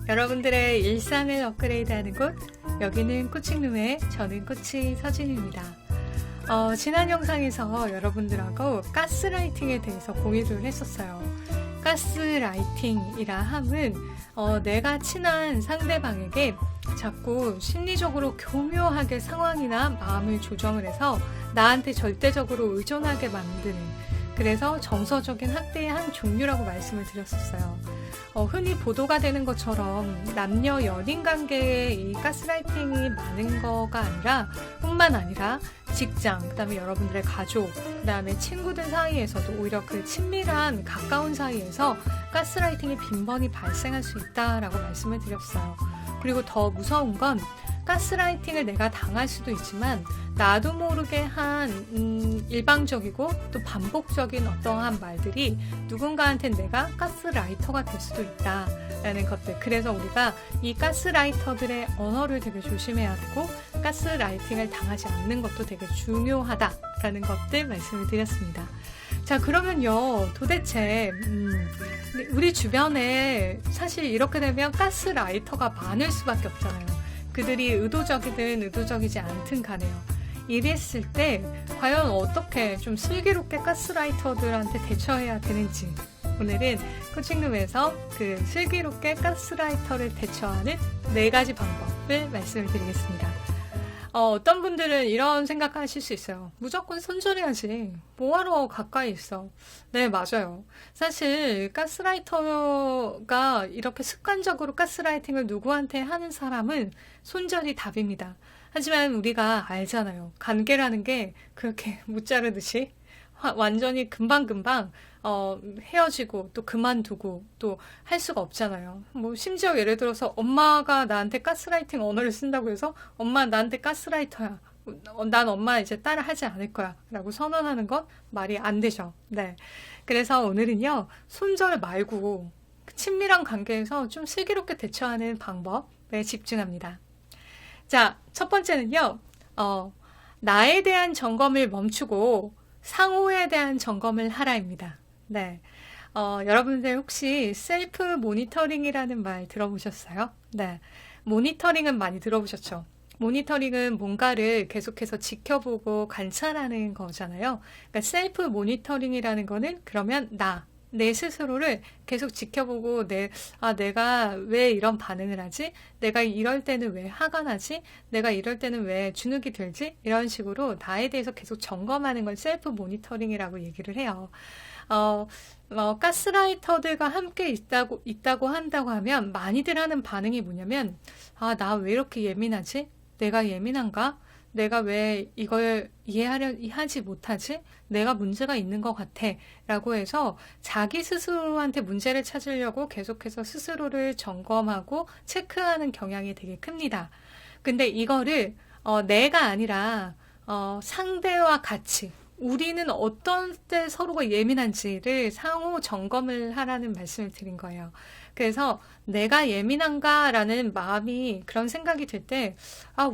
여러분들의 일상을 업그레이드하는 곳, 여기는 코칭룸의 저는 코치 서진입니다. 지난 영상에서 여러분들하고 가스라이팅에 대해서 공유를 했었어요. 가스라이팅이라 함은 내가 친한 상대방에게 자꾸 심리적으로 교묘하게 상황이나 마음을 조정을 해서 나한테 절대적으로 의존하게 만드는, 그래서 정서적인 학대의 한 종류라고 말씀을 드렸었어요. 흔히 보도가 되는 것처럼 남녀 연인 관계에 이 가스라이팅이 많은 거가 아니라 뿐만 아니라 직장, 그 다음에 여러분들의 가족, 그 다음에 친구들 사이에서도 오히려 그 친밀한 가까운 사이에서 가스라이팅이 빈번히 발생할 수 있다라고 말씀을 드렸어요. 그리고 더 무서운 건 가스라이팅을 내가 당할 수도 있지만 나도 모르게 한 일방적이고 또 반복적인 어떠한 말들이 누군가한테 내가 가스라이터가 될 수도 있다라는 것들. 그래서 우리가 이 가스라이터들의 언어를 되게 조심해야 되고 가스라이팅을 당하지 않는 것도 되게 중요하다라는 것들 말씀을 드렸습니다. 자, 그러면요, 도대체 우리 주변에 사실 이렇게 되면 가스라이터가 많을 수밖에 없잖아요. 그들이 의도적이든 의도적이지 않든 가네요. 이랬을 때 과연 어떻게 좀 슬기롭게 가스라이터들한테 대처해야 되는지, 오늘은 코칭룸에서 그 슬기롭게 가스라이터를 대처하는 4가지 방법을 말씀을 드리겠습니다. 어떤 분들은 이런 생각하실 수 있어요. 무조건 손절해야지. 뭐하러 가까이 있어. 네, 맞아요. 사실 가스라이터가 이렇게 습관적으로 가스라이팅을 누구한테 하는 사람은 손절이 답입니다. 하지만 우리가 알잖아요. 관계라는 게 그렇게 못 자르듯이 완전히 금방금방 헤어지고 또 그만두고 또 할 수가 없잖아요. 뭐 심지어 예를 들어서 엄마가 나한테 가스라이팅 언어를 쓴다고 해서 엄마 나한테 가스라이터야. 난 엄마 이제 따라 하지 않을 거야 라고 선언하는 건 말이 안 되죠. 네. 그래서 오늘은요, 손절 말고 친밀한 관계에서 좀 슬기롭게 대처하는 방법에 집중합니다. 자, 첫 번째는요, 나에 대한 점검을 멈추고 상호에 대한 점검을 하라입니다. 네. 여러분들 혹시 셀프 모니터링이라는 말 들어보셨어요? 네. 모니터링은 많이 들어보셨죠? 모니터링은 뭔가를 계속해서 지켜보고 관찰하는 거잖아요. 그러니까 셀프 모니터링이라는 거는 그러면 내 스스로를 계속 지켜보고 내가 왜 이런 반응을 하지? 내가 이럴 때는 왜 화가 나지? 내가 이럴 때는 왜 주눅이 들지? 이런 식으로 나에 대해서 계속 점검하는 걸 셀프 모니터링이라고 얘기를 해요. 가스라이터들과 함께 있다고 한다고 하면 많이들 하는 반응이 뭐냐면, 나 왜 이렇게 예민하지? 내가 예민한가? 내가 왜 이걸 이해하지 못하지? 내가 문제가 있는 것 같아 라고 해서 자기 스스로한테 문제를 찾으려고 계속해서 스스로를 점검하고 체크하는 경향이 되게 큽니다. 근데 이거를 내가 아니라 상대와 같이, 우리는 어떤 때 서로가 예민한지를 상호 점검을 하라는 말씀을 드린 거예요. 그래서 내가 예민한가라는 마음이, 그런 생각이 들 때,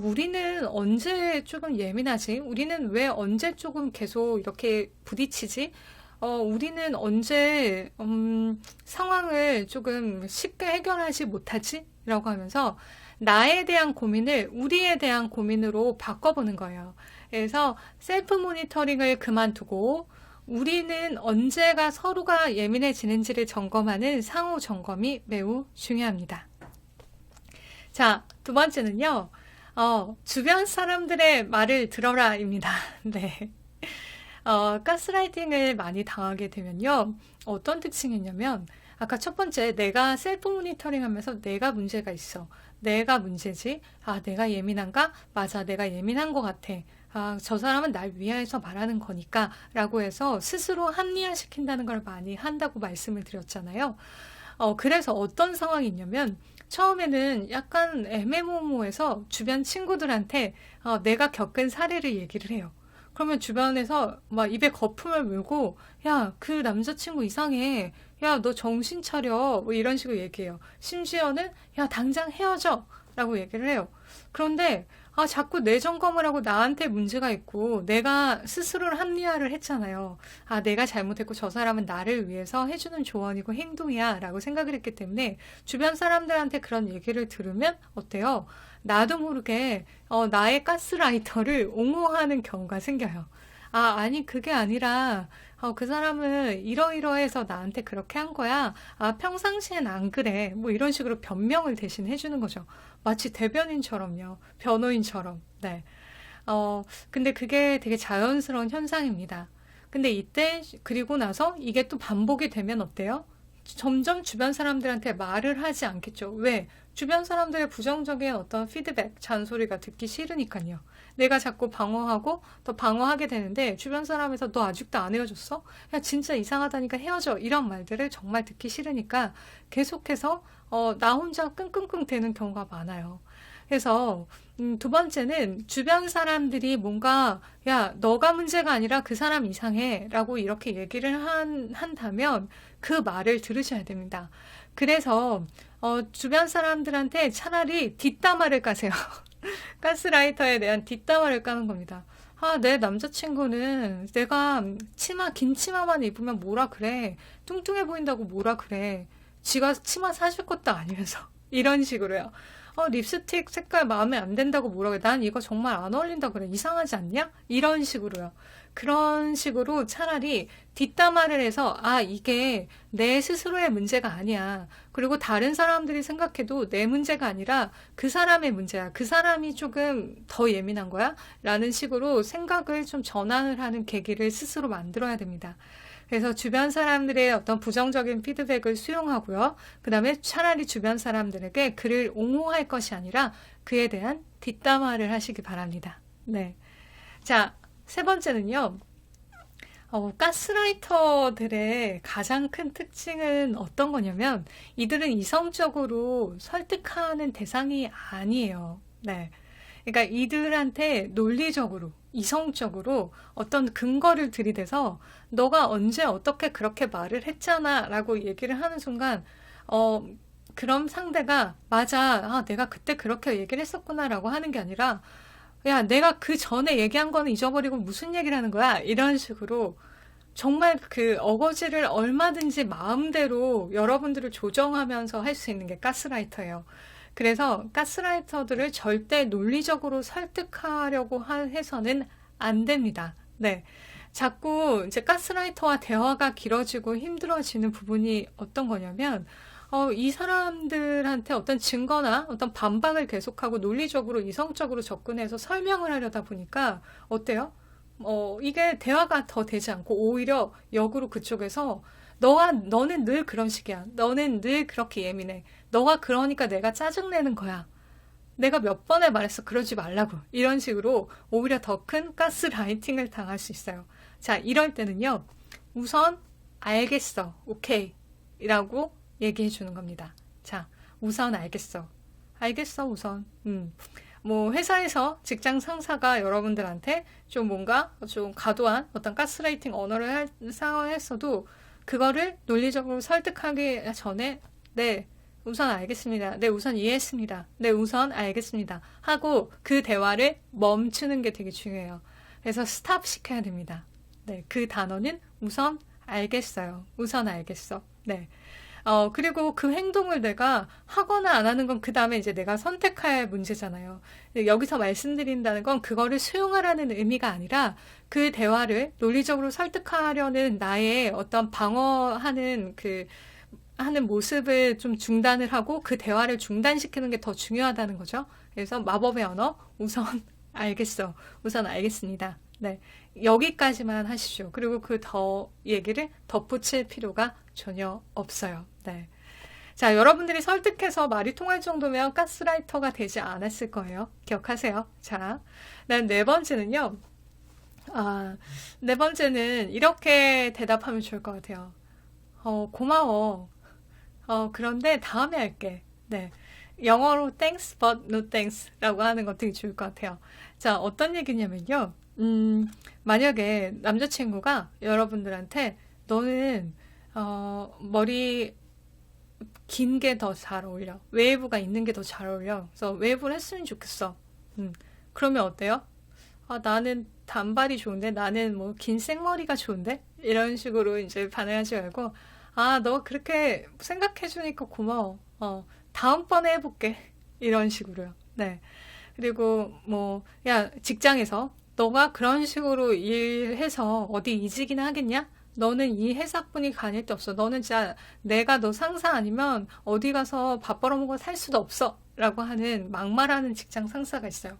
우리는 언제 조금 예민하지? 우리는 왜 언제 조금 계속 이렇게 부딪히지? 우리는 언제 상황을 조금 쉽게 해결하지 못하지? 라고 하면서 나에 대한 고민을 우리에 대한 고민으로 바꿔보는 거예요. 그래서 셀프 모니터링을 그만두고 우리는 언제가 서로가 예민해지는지를 점검하는 상호 점검이 매우 중요합니다. 자, 두 번째는요, 주변 사람들의 말을 들어라입니다. 네. 가스라이팅을 많이 당하게 되면요, 어떤 특징이 있냐면, 아까 첫 번째, 내가 셀프 모니터링 하면서 내가 문제가 있어. 내가 문제지? 내가 예민한가? 맞아, 내가 예민한 것 같아. 저 사람은 날 위해서 말하는 거니까 라고 해서 스스로 합리화시킨다는 걸 많이 한다고 말씀을 드렸잖아요. 그래서 어떤 상황이 있냐면, 처음에는 약간 애매모호해서 주변 친구들한테 내가 겪은 사례를 얘기를 해요. 그러면 주변에서 막 입에 거품을 물고, 야, 그 남자친구 이상해. 야, 너 정신 차려. 뭐 이런 식으로 얘기해요. 심지어는, 야, 당장 헤어져. 라고 얘기를 해요. 그런데 아, 자꾸 내 점검을 하고 나한테 문제가 있고 내가 스스로를 합리화를 했잖아요. 아, 내가 잘못했고 저 사람은 나를 위해서 해주는 조언이고 행동이야 라고 생각을 했기 때문에 주변 사람들한테 그런 얘기를 들으면 어때요? 나도 모르게 나의 가스라이터를 옹호하는 경우가 생겨요. 아, 아니 그게 아니라 그 사람은 이러이러해서 나한테 그렇게 한 거야. 아, 평상시엔 안 그래. 뭐 이런 식으로 변명을 대신 해주는 거죠. 마치 대변인처럼요. 변호인처럼. 네. 근데 그게 되게 자연스러운 현상입니다. 근데 이때, 그리고 나서 이게 또 반복이 되면 어때요? 점점 주변 사람들한테 말을 하지 않겠죠. 왜? 주변 사람들의 부정적인 어떤 피드백, 잔소리가 듣기 싫으니까요. 내가 자꾸 방어하고 더 방어하게 되는데 주변 사람에서 너 아직도 안 헤어졌어? 야, 진짜 이상하다니까 헤어져. 이런 말들을 정말 듣기 싫으니까 계속해서 나 혼자 끙끙끙 대는 경우가 많아요. 그래서 두 번째는 주변 사람들이 뭔가 야, 너가 문제가 아니라 그 사람 이상해 라고 이렇게 얘기를 한다면 그 말을 들으셔야 됩니다. 그래서 주변 사람들한테 차라리 뒷담화를 까세요. 가스라이터에 대한 뒷담화를 까는 겁니다. 아, 내 남자친구는 내가 긴 치마만 입으면 뭐라 그래. 뚱뚱해 보인다고 뭐라 그래. 지가 치마 사줄 것도 아니면서. 이런 식으로요. 립스틱 색깔 마음에 안 든다고 뭐라 그래. 난 이거 정말 안 어울린다 그래. 이상하지 않냐? 이런 식으로요. 그런 식으로 차라리 뒷담화를 해서 아, 이게 내 스스로의 문제가 아니야. 그리고 다른 사람들이 생각해도 내 문제가 아니라 그 사람의 문제야. 그 사람이 조금 더 예민한 거야? 라는 식으로 생각을 좀 전환을 하는 계기를 스스로 만들어야 됩니다. 그래서 주변 사람들의 어떤 부정적인 피드백을 수용하고요. 그 다음에 차라리 주변 사람들에게 그를 옹호할 것이 아니라 그에 대한 뒷담화를 하시기 바랍니다. 네. 자, 세 번째는요. 가스라이터들의 가장 큰 특징은 어떤 거냐면 이들은 이성적으로 설득하는 대상이 아니에요. 네. 그러니까 이들한테 논리적으로, 이성적으로 어떤 근거를 들이대서 너가 언제 어떻게 그렇게 말을 했잖아 라고 얘기를 하는 순간 그럼 상대가 맞아, 아, 내가 그때 그렇게 얘기를 했었구나 라고 하는 게 아니라 야, 내가 그 전에 얘기한 거는 잊어버리고 무슨 얘기를 하는 거야? 이런 식으로 정말 그 어거지를 얼마든지 마음대로 여러분들을 조정하면서 할 수 있는 게 가스라이터예요. 그래서 가스라이터들을 절대 논리적으로 설득하려고 해서는 안 됩니다. 네. 자꾸 이제 가스라이터와 대화가 길어지고 힘들어지는 부분이 어떤 거냐면, 이 사람들한테 어떤 증거나 어떤 반박을 계속하고 논리적으로 이성적으로 접근해서 설명을 하려다 보니까 어때요? 이게 대화가 더 되지 않고 오히려 역으로 그쪽에서 너는 늘 그런 식이야. 너는 늘 그렇게 예민해. 너가 그러니까 내가 짜증내는 거야. 내가 몇 번을 말했어. 그러지 말라고. 이런 식으로 오히려 더 큰 가스라이팅을 당할 수 있어요. 자, 이럴 때는요. 우선 알겠어. 오케이. 라고 얘기해 주는 겁니다. 자, 우선 알겠어. 알겠어, 우선. 뭐 회사에서 직장 상사가 여러분들한테 좀 뭔가 좀 과도한 어떤 가스라이팅 언어를 사용했어도 그거를 논리적으로 설득하기 전에 네, 우선 알겠습니다. 네, 우선 이해했습니다. 네, 우선 알겠습니다. 하고 그 대화를 멈추는 게 되게 중요해요. 그래서 스탑 시켜야 됩니다. 네, 그 단어는 우선 알겠어요. 우선 알겠어. 네. 그리고 그 행동을 내가 하거나 안 하는 건 그 다음에 이제 내가 선택할 문제잖아요. 여기서 말씀드린다는 건 그거를 수용하라는 의미가 아니라 그 대화를 논리적으로 설득하려는 나의 어떤 방어하는 하는 모습을 좀 중단을 하고 그 대화를 중단시키는 게 더 중요하다는 거죠. 그래서 마법의 언어, 우선 알겠어. 우선 알겠습니다. 네. 여기까지만 하십시오. 그리고 그 얘기를 덧붙일 필요가 전혀 없어요. 네. 자, 여러분들이 설득해서 말이 통할 정도면 가스라이터가 되지 않았을 거예요. 기억하세요. 자, 네 번째는요. 네 번째는 이렇게 대답하면 좋을 것 같아요. 고마워. 그런데 다음에 할게. 네. 영어로 thanks but no thanks 라고 하는 거 되게 좋을 것 같아요. 자, 어떤 얘기냐면요. 만약에 남자친구가 여러분들한테 너는 머리 긴 게 더 잘 어울려. 웨이브가 있는 게 더 잘 어울려. 그래서 웨이브를 했으면 좋겠어. 그러면 어때요? 아, 나는 단발이 좋은데? 나는 뭐 긴 생머리가 좋은데? 이런 식으로 이제 반응하지 말고, 아, 너 그렇게 생각해주니까 고마워. 다음번에 해볼게. 이런 식으로요. 네. 그리고 뭐, 야, 직장에서 너가 그런 식으로 일해서 어디 이직이나 하겠냐? 너는 이 회사뿐이 가닐 데 없어. 너는 진짜 내가 너 상사 아니면 어디 가서 밥 벌어먹어 살 수도 없어. 라고 하는 막말하는 직장 상사가 있어요.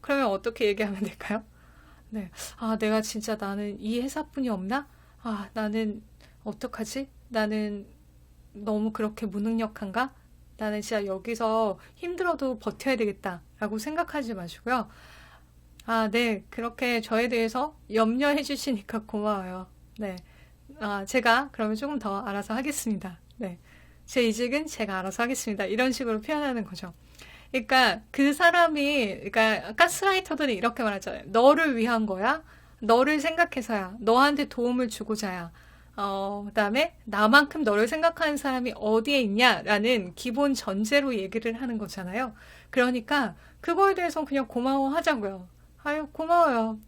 그러면 어떻게 얘기하면 될까요? 네. 아, 내가 진짜 나는 이 회사뿐이 없나? 아, 나는 어떡하지? 나는 너무 그렇게 무능력한가? 나는 진짜 여기서 힘들어도 버텨야 되겠다. 라고 생각하지 마시고요. 아, 네. 그렇게 저에 대해서 염려해 주시니까 고마워요. 네. 아, 제가 그러면 조금 더 알아서 하겠습니다. 네. 제 이직은 제가 알아서 하겠습니다. 이런 식으로 표현하는 거죠. 그러니까 그 사람이, 그러니까 가스라이터들이 이렇게 말하잖아요. 너를 위한 거야. 너를 생각해서야. 너한테 도움을 주고자야. 그다음에 나만큼 너를 생각하는 사람이 어디에 있냐라는 기본 전제로 얘기를 하는 거잖아요. 그러니까 그거에 대해서 그냥 고마워하자고요. 아유, 고마워요.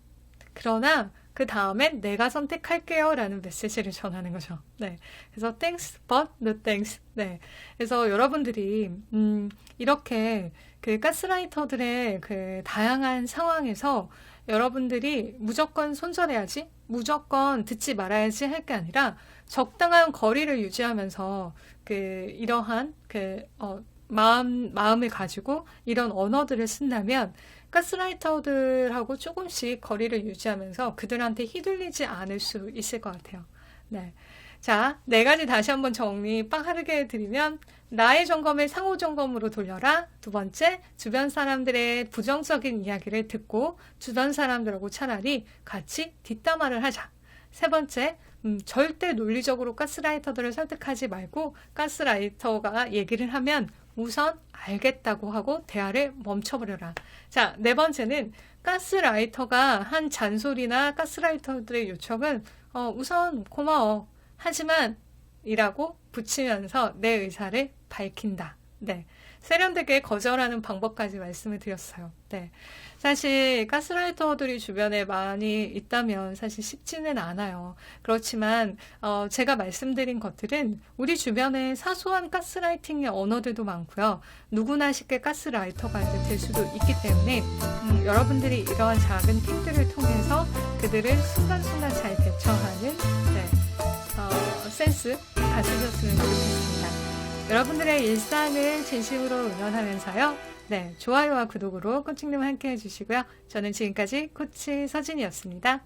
그러나 그 다음엔 내가 선택할게요 라는 메시지를 전하는 거죠. 네. 그래서 thanks but no thanks. 네. 그래서 여러분들이 이렇게 그 가스라이터들의 그 다양한 상황에서 여러분들이 무조건 손절해야지, 무조건 듣지 말아야지 할 게 아니라 적당한 거리를 유지하면서 그 이러한 그 마음을 가지고 이런 언어들을 쓴다면 가스라이터들하고 조금씩 거리를 유지하면서 그들한테 휘둘리지 않을 수 있을 것 같아요. 네. 자, 네 가지 다시 한번 정리 빠르게 해드리면, 나의 점검을 상호 점검으로 돌려라. 두 번째, 주변 사람들의 부정적인 이야기를 듣고 주변 사람들하고 차라리 같이 뒷담화를 하자. 세 번째, 절대 논리적으로 가스라이터들을 설득하지 말고 가스라이터가 얘기를 하면 우선 알겠다고 하고 대화를 멈춰버려라. 자, 네 번째는 가스라이터가 한 잔소리나 가스라이터들의 요청은 우선 고마워. 하지만 이라고 붙이면서 내 의사를 밝힌다. 네. 세련되게 거절하는 방법까지 말씀을 드렸어요. 네. 사실 가스라이터들이 주변에 많이 있다면 사실 쉽지는 않아요. 그렇지만 제가 말씀드린 것들은 우리 주변에 사소한 가스라이팅의 언어들도 많고요. 누구나 쉽게 가스라이터가 될 수도 있기 때문에 여러분들이 이러한 작은 팁들을 통해서 그들을 순간순간 잘 대처하는 센스 가지셨으면 좋겠습니다. 여러분들의 일상을 진심으로 응원하면서요. 네, 좋아요와 구독으로 코칭님 함께 해주시고요. 저는 지금까지 코치 서진이었습니다.